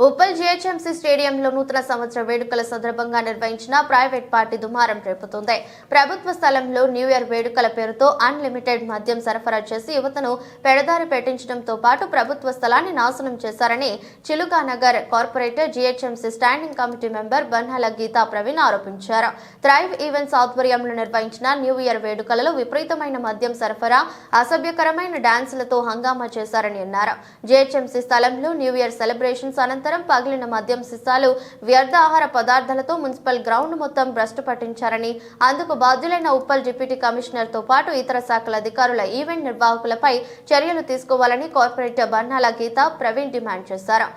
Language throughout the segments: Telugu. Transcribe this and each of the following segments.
ఉప్పల్ జీహెచ్ఎంసీ స్టేడియంలో నూతన సంవత్సర వేడుకల సందర్భంగా నిర్వహించిన ప్రైవేట్ పార్టీ దుమారం రేపుతోంది. ప్రభుత్వ స్థలంలో న్యూ ఇయర్ వేడుకల పేరుతో అన్లిమిటెడ్ మద్యం సరఫరా చేసి యువతను పెడదారి పెట్టించడంతో పాటు ప్రభుత్వ స్థలాన్ని నాశనం చేశారని Chilukanagar corporator GHMC standing committee member Banhala Geetha Praveen ఆరోపించారు. థ్రైవ్ ఈవెంట్స్ ఆధ్వర్యంలో నిర్వహించిన న్యూ ఇయర్ వేడుకలలో విపరీతమైన మద్యం సరఫరా, అసభ్యకరమైన డాన్సులతో హంగామా చేశారని అన్నారు. జీహెచ్ఎంసీ స్థలంలో న్యూ ఇయర్ సెలబ్రేషన్స్ అనంతరం పగిలిన మద్యం సీసాలు, వ్యర్థ ఆహార పదార్థాలతో మున్సిపల్ గ్రౌండ్ మొత్తం భ్రష్టు పట్టించారని, అందుకు బాధ్యులైన ఉప్పల్ డిప్యూటీ కమిషనర్ తో పాటు ఇతర శాఖల అధికారుల ఈవెంట్ నిర్వాహకులపై చర్యలు తీసుకోవాలని కార్పొరేటర్ బన్నాల గీతా ప్రవీణ్ డిమాండ్ చేశారు.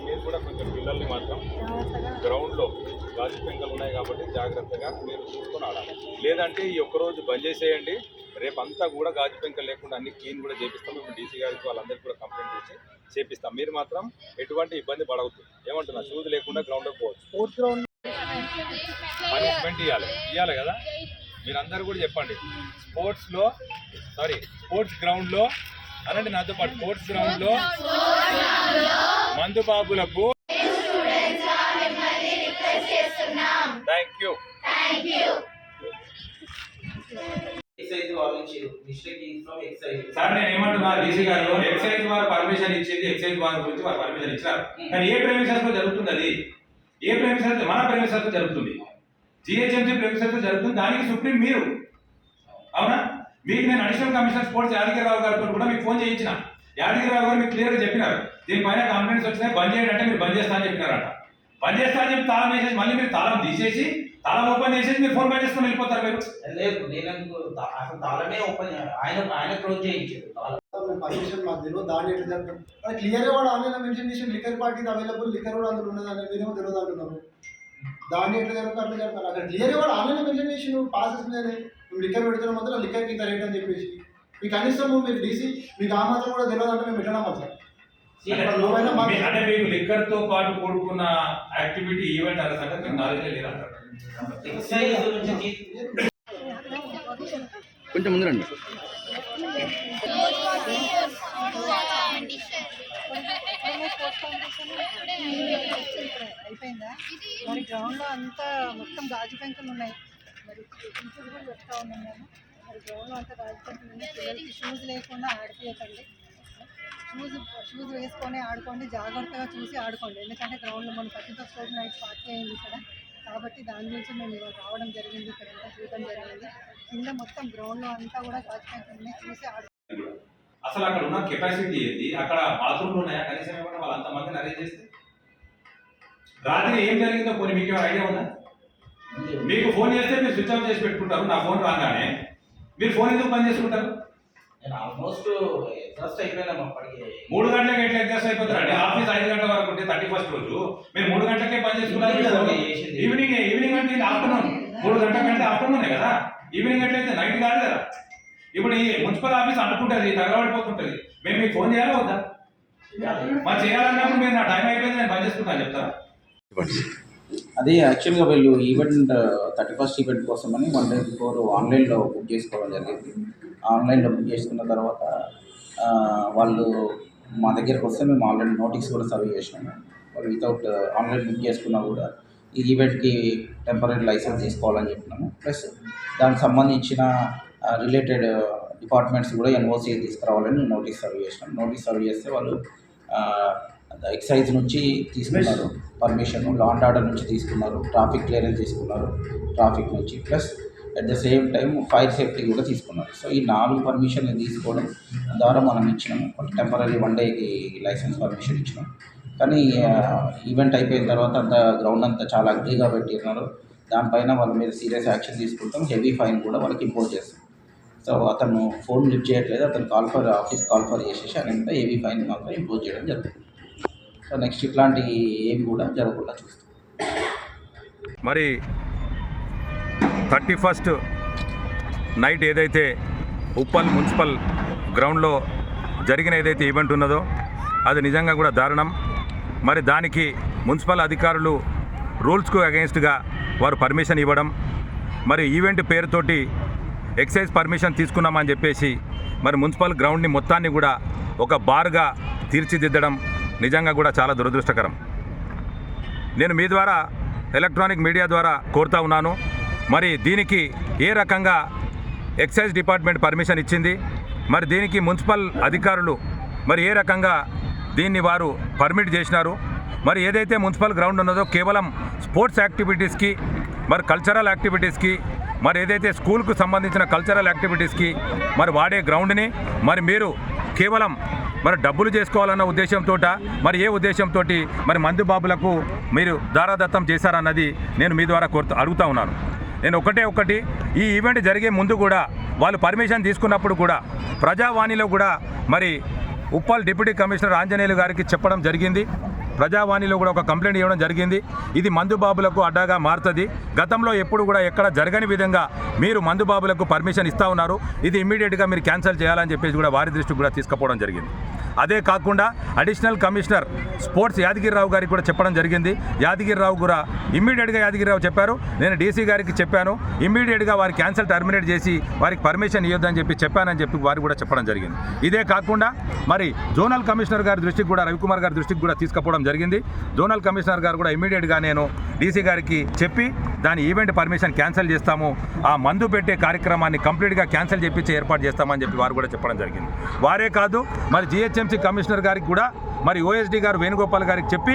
మీరు కూడా కొంచెం పిల్లల్ని మాత్రం గ్రౌండ్లో గాజు పెంకలు ఉన్నాయి కాబట్టి జాగ్రత్తగా మీరు చూసుకొని ఆడాలి. లేదంటే ఈ ఒక్కరోజు బంద్ చేసేయండి, రేపంతా కూడా గాజు పెంకలు లేకుండా అన్ని క్లీన్ కూడా చేపిస్తాం. మేము డీసీ గారికి వాళ్ళందరికీ కూడా కంప్లైంట్ చేసి చేపిస్తాం. మీరు మాత్రం ఎటువంటి ఇబ్బంది పడవద్దు. ఏమంటున్నా, షూస్ లేకుండా గ్రౌండ్లోకి పోవచ్చు. పనిష్మెంట్ ఇవ్వాలి కదా. మీరందరూ కూడా చెప్పండి, స్పోర్ట్స్ గ్రౌండ్లో అనండి నాతో పాటు, స్పోర్ట్స్ గ్రౌండ్లో మందు బాబులకు థ్యాంక్ యూ. సార్ నేను ఏమంటున్నా, డీసీ గారు ఎక్సైజ్ వారు పర్మిషన్ ఇచ్చింది, ఎక్సైజ్ వారి గురించి వారు పర్మిషన్ ఇచ్చారు. కానీ ఏ ప్రెమిసెస్ లో జరుగుతుంది? అది ఏ ప్రెమిసెస్? మన ప్రెమిసెస్ లో జరుగుతుంది, జిహెచ్ఎంసీ ప్రెమిసెస్ లో జరుగుతుంది. దానికి సుప్రీం మీరు, అవునా? మీకు నేను అడిషనల్ కమిషనర్ స్పోర్ట్స్ యాదగిరిరావు గారితో కూడా మీకు ఫోన్ చేయించిన. యాదగిరిరావు గారు మీకు క్లియర్గా చెప్పినారు, దీనిపైన కంప్లైంట్స్ వచ్చినాయి, బంద్ చేయండి అంటే మీరు బంద్ చేస్తా అని చెప్పినారట. బంద్ చేస్తా అని చెప్పి తాళం వేసేసి మళ్ళీ మీరు తాళం తీసేసి తాళం ఓపెన్ చేసేసి మీరు ఫోన్ బంద్ చేసుకొని వెళ్ళిపోతారు. మీరు లేదు, నేను అసలు తాళమే ఓపెన్, ఆయన క్లోజ్ చేయించారు. పర్మిషన్ మాకు తెలియదు, దాన్ని ఎట్లా చెప్తాం? అది క్లియర్గా వాడు ఆన్లైన్లో మెన్షన్ చేసి లిక్కర్ పార్టీ అవైలబుల్, లిక్కర్ కూడా అందులో ఉన్నదని మీరేమో తెలియదు అంటున్నాము. దాన్ని ఎట్లా జరుగుతుంది అట్లా చెప్తారు. అక్కడ క్లియర్గా వాడు ఆన్లైన్లో మెన్షన్ చేసి నువ్వు పాసెస్ మీదనే నువ్వు లిక్కర్ పెడుతున్న మాత్రం లిక్కర్కి ఇంత రేట్ అని చెప్పేసి మీకు కనీసం మీరు డీసీ మీకు ఆ మాత్రం కూడా తెలియదు అంటే మేము ఎట్లా సార్? అంటే మీకు లిక్కర్ తో పాటు కూడుకున్న యాక్టివిటీ ఈవెంట్ అనే సంగతి నాలెడ్జ్ లేదంటారు. కొంచెం ముందు రండి. అయిపోయిందా? మరి గ్రౌండ్లో అంతా మొత్తం గాజు పెంకులు ఉన్నాయి. మరి టీచర్స్ కూడా చెప్తా ఉన్నాం మేము, మరి గ్రౌండ్లో అంతా గాజు పెంకులు ఉన్నాయి. పిల్లలకి షూస్ లేకుండా ఆడిపోయకండి, షూస్ వేసుకొని ఆడుకోండి, జాగ్రత్తగా చూసి ఆడుకోండి. ఎందుకంటే గ్రౌండ్లో మన 31st రోజు నైట్ పార్టీ అయింది ఇక్కడ, కాబట్టి దాని గురించి మేము ఇవాళ రావడం జరిగింది. ఇక్కడ అంతా చూడడం జరిగింది. కింద మొత్తం గ్రౌండ్లో అంతా కూడా గాజు పెంకులు ఉన్నాయి, చూసి ఆడుకోండి. అసలు అక్కడ ఉన్న కెపాసిటీ ఏంటి? అక్కడ బాత్రూమ్లు ఉన్నాయా కనీసం? ఏమన్నా వాళ్ళు అంతమందిని అరేంజ్ చేస్తే రాత్రి ఏం జరిగిందో కొన్ని మీకు ఐడియా ఉందా? మీకు ఫోన్ చేస్తే మీరు స్విచ్ ఆఫ్ చేసి పెట్టుకుంటారు. నా ఫోన్ రాగానే మీరు ఫోన్ ఎందుకు బంద్ చేసుకుంటారు? ఆల్మోస్ట్ ఎగ్జాస్ట్ అయిపోయినాం. అప్పటికి 3 గంటలకి ఎట్లా ఎగ్జాస్ట్ అయిపోతారండి? ఆఫీస్ 5 గంటల వరకు ఉంటే 31st రోజు మీరు 3 గంటలకే బంద్ చేసుకుంటారు. ఈవినింగ్ అంటే ఆఫ్టర్నూన్, 3 గంటల కంటే ఆఫ్టర్నూనే కదా. ఈవినింగ్ ఎట్లయితే నైట్ కాదు కదా. ఇప్పుడు ఈ మున్సిపల్ ఆఫీస్ అనుకుంటుంది, తగలబడిపోతుంటుంది. మేము మీకు ఫోన్ చేయాలా వద్దా? మరి చేయాలన్నప్పుడు మీరు నా టైం అయిపోయింది నేను బంద్ చేసుకుంటాను చెప్తారా? అది యాక్చువల్గా వీళ్ళు ఈవెంట్ 31st ఈవెంట్ కోసమని 1 day before ఆన్లైన్లో బుక్ చేసుకోవడం జరిగింది. ఆన్లైన్లో బుక్ చేసుకున్న తర్వాత వాళ్ళు మా దగ్గరకు వస్తే మేము ఆల్రెడీ నోటీస్ కూడా సర్వ్ చేసినాము. వాళ్ళు వితౌట్ ఆన్లైన్ బుక్ చేసుకున్నా కూడా ఈ ఈవెంట్కి టెంపరీ లైసెన్స్ తీసుకోవాలని చెప్పినాము. ప్లస్ దానికి సంబంధించిన రిలేటెడ్ డిపార్ట్మెంట్స్ కూడా ఎన్ఓసి తీసుకురావాలని నోటీస్ సర్వ్ చేసినాం. నోటీస్ సర్వ్ చేస్తే వాళ్ళు ఎక్సైజ్ నుంచి తీసుకున్నారు పర్మిషన్, లా అండ్ ఆర్డర్ నుంచి తీసుకున్నారు, ట్రాఫిక్ క్లియరెన్స్ తీసుకున్నారు ట్రాఫిక్ నుంచి, plus at the same time fire safety కూడా తీసుకున్నారు. సో ఈ 4 పర్మిషన్లు తీసుకోవడం ద్వారా మనం ఇచ్చినాము. టెంపరీ 1 డేకి లైసెన్స్ పర్మిషన్ ఇచ్చినాం. కానీ ఈవెంట్ అయిపోయిన తర్వాత అంత గ్రౌండ్ అంతా చాలా అగ్లీగా పెట్టినారు. దానిపైన వాళ్ళ మీద సీరియస్ యాక్షన్ తీసుకుంటాం, హెవీ ఫైన్ కూడా వాళ్ళకి ఇంపోజ్ చేస్తాం. సో అతను ఫోన్ లిఫ్ట్ చేయట్లేదు, అతను ఆఫీస్ కాల్ ఫర్ చేసేసి ఆయన హెవీ ఫైన్ మాత్రం ఇంపోజ్ చేయడం జరుగుతుంది. సో నెక్స్ట్ ఇట్లాంటి ఏవి కూడా జరగకుండా చూస్తాం. మరి 31st నైట్ ఏదైతే ఉప్పల్ మున్సిపల్ గ్రౌండ్లో జరిగిన ఏదైతే ఈవెంట్ ఉన్నదో అది నిజంగా కూడా దారుణం. మరి దానికి మున్సిపల్ అధికారులు రూల్స్కు అగెన్స్ట్గా వారు పర్మిషన్ ఇవ్వడం, మరి ఈవెంట్ పేరుతోటి ఎక్సైజ్ పర్మిషన్ తీసుకున్నామని చెప్పేసి మరి మున్సిపల్ గ్రౌండ్ని మొత్తాన్ని కూడా ఒక బార్గా తీర్చిదిద్దడం నిజంగా కూడా చాలా దురదృష్టకరం. నేను మీ ద్వారా ఎలక్ట్రానిక్ మీడియా ద్వారా కోరుతా ఉన్నాను, మరి దీనికి ఏ రకంగా ఎక్సైజ్ డిపార్ట్మెంట్ పర్మిషన్ ఇచ్చింది, మరి దీనికి మున్సిపల్ అధికారులు మరి ఏ రకంగా దీన్ని వారు పర్మిట్ చేసినారు, మరి ఏదైతే మున్సిపల్ గ్రౌండ్ ఉన్నదో కేవలం స్పోర్ట్స్ యాక్టివిటీస్కి, మరి కల్చరల్ యాక్టివిటీస్కి, మరి ఏదైతే స్కూల్కు సంబంధించిన కల్చరల్ యాక్టివిటీస్కి మరి వాడే గ్రౌండ్ని మరి మీరు కేవలం మరి డబ్బులు చేసుకోవాలన్న ఉద్దేశంతో మరి ఏ ఉద్దేశంతో మరి మందు బాబులకు మీరు దారాదత్తం చేశారన్నది నేను మీ ద్వారా అడుగుతా ఉన్నాను. నేను ఒకటి ఈ ఈవెంట్ జరిగే ముందు కూడా వాళ్ళు పర్మిషన్ తీసుకున్నప్పుడు కూడా ప్రజావాణిలో కూడా మరి ఉప్పల్ డిప్యూటీ కమిషనర్ ఆంజనేయులు గారికి చెప్పడం జరిగింది. ప్రజావాణిలో కూడా ఒక కంప్లైంట్ ఇవ్వడం జరిగింది. ఇది మందుబాబులకు అడ్డాగా మారుతుంది. గతంలో ఎప్పుడు కూడా ఎక్కడ జరగని విధంగా మీరు మందుబాబులకు పర్మిషన్ ఇస్తూ ఉన్నారు, ఇది ఇమ్మీడియట్గా మీరు క్యాన్సిల్ చేయాలని చెప్పేసి కూడా వారి దృష్టికి కూడా తీసుకుపోవడం జరిగింది. అదే కాకుండా అడిషనల్ కమిషనర్ స్పోర్ట్స్ యాదగిరిరావు గారికి కూడా చెప్పడం జరిగింది. యాదగిరిరావు కూడా ఇమ్మీడియట్గా యాదగిరిరావు చెప్పారు, నేను డీసీ గారికి చెప్పాను, ఇమ్మీడియట్గా వారి క్యాన్సిల్ టర్మినేట్ చేసి వారికి పర్మిషన్ ఇవ్వద్దని చెప్పి చెప్పానని చెప్పి వారు కూడా చెప్పడం జరిగింది. ఇదే కాకుండా మరి జోనల్ కమిషనర్ గారి దృష్టికి కూడా రవికుమార్ గారి దృష్టికి కూడా తీసుకుపోవడం జరిగింది. జోనల్ కమిషనర్ గారు కూడా ఇమ్మీడియట్గా నేను డీసీ గారికి చెప్పి దాని ఈవెంట్ పర్మిషన్ క్యాన్సిల్ చేస్తాము, ఆ మందు పెట్టే కార్యక్రమాన్ని కంప్లీట్గా క్యాన్సిల్ చేపించి ఏర్పాటు చేస్తామని చెప్పి వారు కూడా చెప్పడం జరిగింది. వారే కాదు మరి జిహెచ్ఎంసీ కమిషనర్ గారికి కూడా మరి ఓఎస్డీ గారు వేణుగోపాల్ గారికి చెప్పి,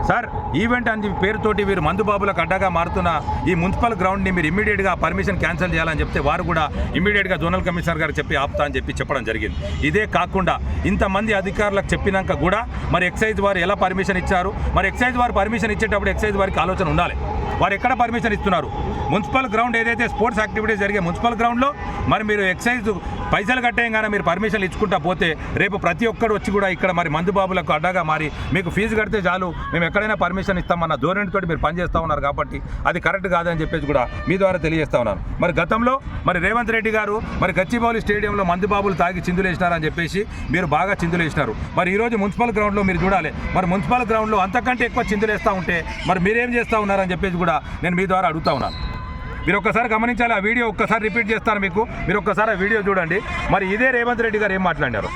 సార్ ఈవెంట్ అని పేరుతోటి వీరు మందుబాబులకు అడ్డగా మారుతున్న ఈ మున్సిపల్ గ్రౌండ్ని మీరు ఇమ్మీడియట్గా పర్మిషన్ క్యాన్సిల్ చేయాలని చెప్తే వారు కూడా ఇమ్మీడియట్గా జోనల్ కమిషనర్ గారికి చెప్పి ఆపుతా అని చెప్పి చెప్పడం జరిగింది. ఇదే కాకుండా ఇంతమంది అధికారులకు చెప్పినాక కూడా మరి ఎక్సైజ్ వారు ఎలా పర్మిషన్ ఇచ్చారు, మరి ఎక్సైజ్ వారు పర్మిషన్ ఇచ్చేటప్పుడు ఎక్సైజ్ వారికి ఆలోచన ఉండాలి, వారు ఎక్కడ పర్మిషన్ ఇస్తున్నారు. మున్సిపల్ గ్రౌండ్ ఏదైతే స్పోర్ట్స్ యాక్టివిటీస్ జరిగే మున్సిపల్ గ్రౌండ్లో మరి మీరు ఎక్సైజ్ పైసలు కట్టేయంగానే మీరు పర్మిషన్లు ఇచ్చుకుంటా పోతే రేపు ప్రతి ఒక్కరు వచ్చి కూడా ఇక్కడ మరి మందుబాబులకు అడ్డాగా మారి మీకు ఫీజు కడితే చాలు మేము ఎక్కడైనా పర్మిషన్ ఇస్తామన్న ధోరణితో మీరు పనిచేస్తూ ఉన్నారు. కాబట్టి అది కరెక్ట్ కాదని చెప్పేసి కూడా మీ ద్వారా తెలియజేస్తా ఉన్నాను. మరి గతంలో మరి రేవంత్ రెడ్డి గారు మరి గచ్చిబౌలి స్టేడియంలో మందుబాబులు తాగి చిందులేసినారని చెప్పేసి మీరు బాగా చిందులేసినారు. మరి ఈరోజు మున్సిపల్ గ్రౌండ్లో మీరు చూడాలి, మరి మున్సిపల్ గ్రౌండ్లో అంతకంటే ఎక్కువ చిందులేస్తూ ఉంటే మరి మీరేం చేస్తూ ఉన్నారని చెప్పేసి కూడా నేను మీ ద్వారా అడుగుతా ఉన్నాను. మీరు ఒక్కసారి గమనించాలి, ఆ వీడియో ఒక్కసారి రిపీట్ చేస్తాను మీకు, మీరు ఒక్కసారి ఆ వీడియో చూడండి. మరి ఇదే రేవంత్ రెడ్డి గారు ఏం మాట్లాడారు.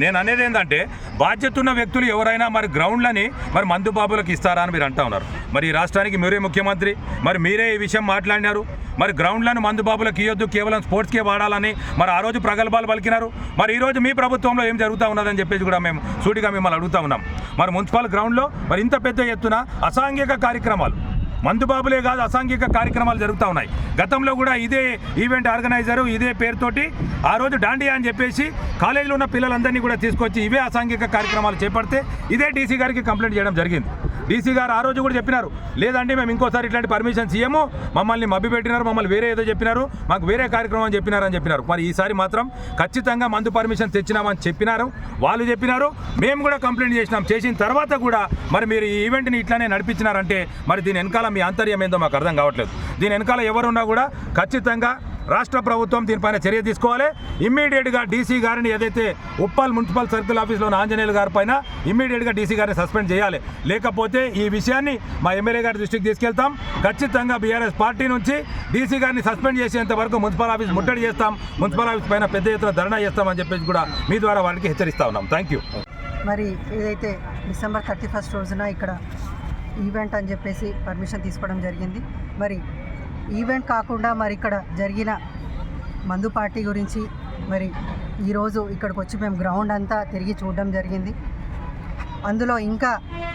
నేను అనేది ఏంటంటే బాధ్యత ఉన్న వ్యక్తులు ఎవరైనా మరి గ్రౌండ్లని మరి మందుబాబులకు ఇస్తారా అని మీరు అంటా ఉన్నారు. మరి ఈ రాష్ట్రానికి మీరే ముఖ్యమంత్రి, మరి మీరే ఈ విషయం మాట్లాడినారు. మరి గ్రౌండ్లను మందుబాబులకు ఇవ్వద్దు, కేవలం స్పోర్ట్స్కే వాడాలని మరి ఆ రోజు ప్రగల్భాలు పలికినారు. మరి ఈరోజు మీ ప్రభుత్వంలో ఏం జరుగుతూ ఉన్నదని చెప్పేసి కూడా మేము సూటిగా మిమ్మల్ని అడుగుతా ఉన్నాం. మరి మున్సిపల్ గ్రౌండ్లో మరి ఇంత పెద్ద ఎత్తున అసాంఘిక కార్యక్రమాలు, మందుబాబులే కాదు అసాంఘిక కార్యక్రమాలు జరుగుతూ ఉన్నాయి. గతంలో కూడా ఇదే ఈవెంట్ ఆర్గనైజరు ఇదే పేరుతోటి ఆ రోజు డాండియా అని చెప్పేసి కాలేజీలో ఉన్న పిల్లలందరినీ కూడా తీసుకొచ్చి ఇవే అసాంఘిక కార్యక్రమాలు చేపడితే ఇదే డీసీ గారికి కంప్లైంట్ చేయడం జరిగింది. డీసీ గారు ఆ రోజు కూడా చెప్పినారు, లేదంటే మేము ఇంకోసారి ఇట్లాంటి పర్మిషన్స్ ఇయ్యము, మమ్మల్ని మభ్య పెట్టినారు, మమ్మల్ని వేరే ఏదో చెప్పినారు, మాకు వేరే కార్యక్రమం చెప్పినారని చెప్పినారు. మరి ఈసారి మాత్రం ఖచ్చితంగా మందు పర్మిషన్ తెచ్చినామని చెప్పినారు, వాళ్ళు చెప్పినారు, మేము కూడా కంప్లైంట్ చేసినాం. చేసిన తర్వాత కూడా మరి మీరు ఈ ఈవెంట్ని ఇట్లానే నడిపించినారంటే మరి దీని వెనకాల మీ ఆంతర్యం ఏందో మాకు అర్థం కావట్లేదు. దీని వెనకాల ఎవరున్నా కూడా ఖచ్చితంగా రాష్ట్ర ప్రభుత్వం దీనిపైన చర్య తీసుకోవాలి. ఇమ్మీడియట్గా డీసీ గారిని ఏదైతే ఉప్పల్ మున్సిపల్ సర్కిల్ ఆఫీస్లో ఉన్న ఆంజనేయులు గారి పైన ఇమ్మీడియట్గా డీసీ గారిని సస్పెండ్ చేయాలి. లేకపోతే ఈ విషయాన్ని మా ఎమ్మెల్యే గారి దృష్టికి తీసుకెళ్తాం. ఖచ్చితంగా బీఆర్ఎస్ పార్టీ నుంచి డీసీ గారిని సస్పెండ్ చేసేంత వరకు మున్సిపల్ ఆఫీస్ ముట్టడి చేస్తాం, మున్సిపల్ ఆఫీస్ పైన పెద్ద ఎత్తున ధర్నా చేస్తామని చెప్పేసి కూడా మీ ద్వారా వారికి హెచ్చరిస్తా ఉన్నాం. Thank you. మరి ఏదైతే December 31 రోజున ఇక్కడ ఈవెంట్ అని చెప్పేసి పర్మిషన్ తీసుకోవడం జరిగింది. మరి ఈవెంట్ కాకుండా మరి ఇక్కడ జరిగిన మందు పార్టీ గురించి మరి ఈరోజు ఇక్కడికి వచ్చి మేము గ్రౌండ్ అంతా తిరిగి చూడడం జరిగింది. అందులో ఇంకా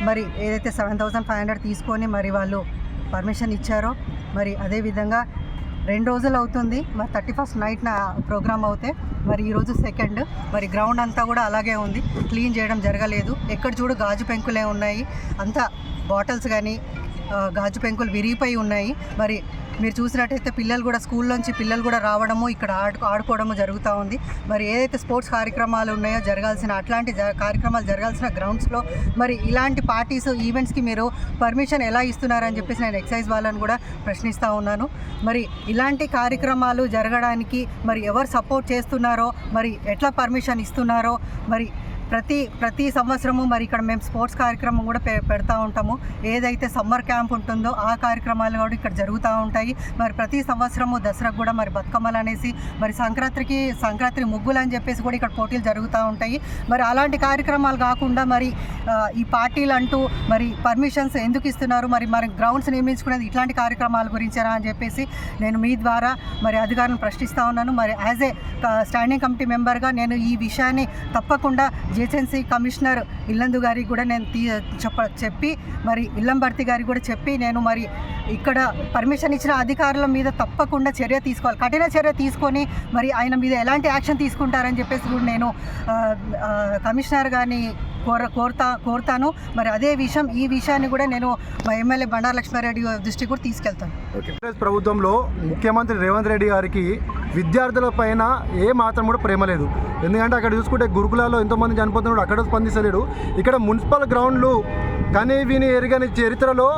మరి ఏదైతే 7,500 తీసుకొని మరి వాళ్ళు పర్మిషన్ ఇచ్చారో మరి అదేవిధంగా 2 రోజులు అవుతుంది. మరి 31st నైట్న ప్రోగ్రామ్ అవుతే మరి ఈరోజు 2nd, మరి గ్రౌండ్ అంతా కూడా అలాగే ఉంది, క్లీన్ చేయడం జరగలేదు. ఎక్కడ చూడు గాజు పెంకులే ఉన్నాయి, అంతా బాటిల్స్ కానీ గాజు పెంకులు విరిగిపోయి ఉన్నాయి. మరి మీరు చూసినట్టయితే పిల్లలు కూడా స్కూల్లోంచి పిల్లలు కూడా రావడము ఇక్కడ ఆడుకోవడము జరుగుతూ ఉంది. మరి ఏదైతే స్పోర్ట్స్ కార్యక్రమాలు ఉన్నాయో అట్లాంటి కార్యక్రమాలు జరగాల్సిన గ్రౌండ్స్లో మరి ఇలాంటి పార్టీస్ ఈవెంట్స్కి మీరు పర్మిషన్ ఎలా ఇస్తున్నారని చెప్పేసి నేను ఎక్సైజ్ వాళ్ళని కూడా ప్రశ్నిస్తూ ఉన్నాను. మరి ఇలాంటి కార్యక్రమాలు జరగడానికి మరి ఎవరు సపోర్ట్ చేస్తున్నారో, మరి ఎట్లా పర్మిషన్ ఇస్తున్నారో, మరి ప్రతి సంవత్సరము మరి ఇక్కడ మేము స్పోర్ట్స్ కార్యక్రమం కూడా పెడతా ఉంటాము. ఏదైతే సమ్మర్ క్యాంప్ ఉంటుందో ఆ కార్యక్రమాలు కూడా ఇక్కడ జరుగుతూ ఉంటాయి. మరి ప్రతి సంవత్సరము దసరాకు కూడా మరి బతుకమ్మలు అనేసి, మరి సంక్రాంతి ముగ్గులు అని చెప్పేసి కూడా ఇక్కడ పోటీలు జరుగుతూ ఉంటాయి. మరి అలాంటి కార్యక్రమాలు కాకుండా మరి ఈ పార్టీలు అంటూ మరి పర్మిషన్స్ ఎందుకు ఇస్తున్నారు, మరి గ్రౌండ్స్ నిర్మించుకునేది ఇట్లాంటి కార్యక్రమాల గురించేనా అని చెప్పేసి నేను మీ ద్వారా మరి అధికారులను ప్రశ్నిస్తూ ఉన్నాను. మరి యాజ్ ఏ స్టాండింగ్ కమిటీ మెంబర్గా నేను ఈ విషయాన్ని తప్పకుండా జిహెచ్ఎంసీ కమిషనర్ ఇల్లందు గారికి కూడా నేను చెప్పి మరి ఇల్లంబర్తి గారికి కూడా చెప్పి నేను మరి ఇక్కడ పర్మిషన్ ఇచ్చిన అధికారుల మీద తప్పకుండా చర్య తీసుకోవాలి, కఠిన చర్య తీసుకొని మరి ఆయన మీద ఎలాంటి యాక్షన్ తీసుకుంటారని చెప్పేసి కూడా నేను కమిషనర్ గారిని కోరుతాను. మరి ఈ విషయాన్ని కూడా నేను మా ఎమ్మెల్యే బండారు లక్ష్మారెడ్డి దృష్టికి కూడా తీసుకెళ్తాను. కాంగ్రెస్ ప్రభుత్వంలో ముఖ్యమంత్రి రేవంత్ రెడ్డి గారికి విద్యార్థుల పైన ఏ మాత్రం కూడా ప్రేమ లేదు. ఎందుకంటే అక్కడ చూసుకుంటే గురుకులాల్లో ఎంతోమంది చనిపోతున్నాడు, అక్కడ స్పందిస్తలేడు. ఇక్కడ మున్సిపల్ గ్రౌండ్లు కానీ విని ఎరగని చరిత్రలో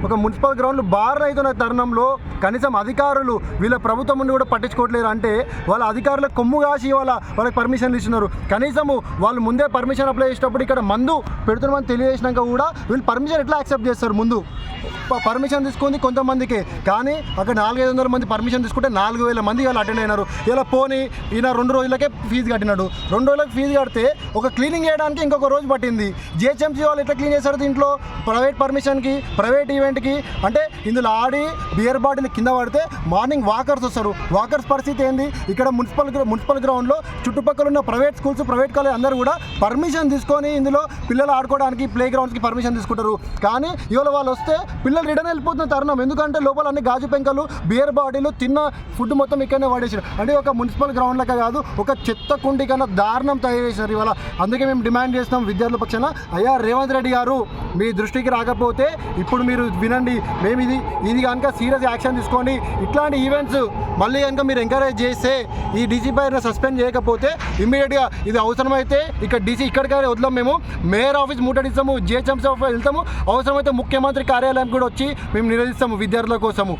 ఒక మున్సిపల్ గ్రౌండ్లు బార్ అవుతున్న తరుణంలో కనీసం అధికారులు వీళ్ళ ప్రభుత్వం నుండి కూడా పట్టించుకోవట్లేరు. అంటే వాళ్ళ అధికారులకు కొమ్ము కాసి వాళ్ళకి పర్మిషన్లు ఇస్తున్నారు. కనీసము వాళ్ళు ముందే పర్మిషన్ అప్లై చేసేటప్పుడు ఇక్కడ మందు పెడుతున్నామని తెలియజేసినాక కూడా వీళ్ళు పర్మిషన్ ఎట్లా యాక్సెప్ట్ చేస్తారు? ముందు పర్మిషన్ తీసుకుంది కొంతమందికి, కానీ అక్కడ 400-500 మంది పర్మిషన్ తీసుకుంటే 4000 మంది వాళ్ళు అటెండ్ అయినారు. ఇలా పోనీ ఈయన 2 రోజులకే ఫీజు కట్టినాడు. 2 రోజులకు ఫీజు కడితే ఒక క్లీనింగ్ చేయడానికి ఇంకొక రోజు పట్టింది. జిహెచ్ఎంసీ వాళ్ళు ఎట్లా క్లీన్ చేశారు దీంట్లో? ప్రైవేట్ పర్మిషన్కి, ప్రైవేట్ ఈవెంట్కి. అంటే ఇందులో ఆడి బియర్ బాటిల్ కింద పడితే మార్నింగ్ వాకర్స్ వస్తారు. వాకర్స్ పరిస్థితి ఏంది? ఇక్కడ మున్సిపల్ గ్రౌండ్లో చుట్టుపక్కల ఉన్న ప్రైవేట్ స్కూల్స్, ప్రైవేట్ కాలేజ్ అందరూ కూడా పర్మిషన్ తీసుకొని ఇందులో పిల్లలు ఆడుకోవడానికి ప్లే గ్రౌండ్స్కి పర్మిషన్ తీసుకుంటారు. కానీ ఇవాళ వాళ్ళు వస్తే పిల్లలు రిటర్న్ వెళ్ళిపోతున్న తరుణం. ఎందుకంటే లోపల అన్ని గాజు పెంకలు, బియర్ బాటిల్, తిన్న ఫుడ్ మొత్తం ఇక్కడనే వాడేసారు. అంటే ఒక మున్సిపల్ గ్రౌండ్ లెక్క కాదు, ఒక చెత్త కుండి కన్నా దారుణం తయారు చేసినారు ఇవాళ. అందుకే మేము డిమాండ్ చేస్తాం విద్యార్థుల పక్షాన, అయ్యా రేవంత్ రెడ్డి గారు మీ దృష్టికి రాకపోతే ఇప్పుడు మీరు వినండి, మేము ఇది కనుక సీరియస్ యాక్షన్ తీసుకోండి. ఇట్లాంటి ఈవెంట్స్ మళ్ళీ కనుక మీరు ఎంకరేజ్ చేస్తే, ఈ డీసీపై సస్పెండ్ చేయకపోతే ఇమ్మీడియట్గా ఇది అవసరమైతే ఇక్కడ డీసీ ఇక్కడికైనా వదలం, మేము మేయర్ ఆఫీస్ ముట్టడిస్తాము, జిహెచ్ఎంసీ ఆఫీస్ వెళ్తాము, అవసరమైతే ముఖ్యమంత్రి కార్యాలయం కూడా వచ్చి మేము నిలదీస్తాము విద్యార్థుల కోసము.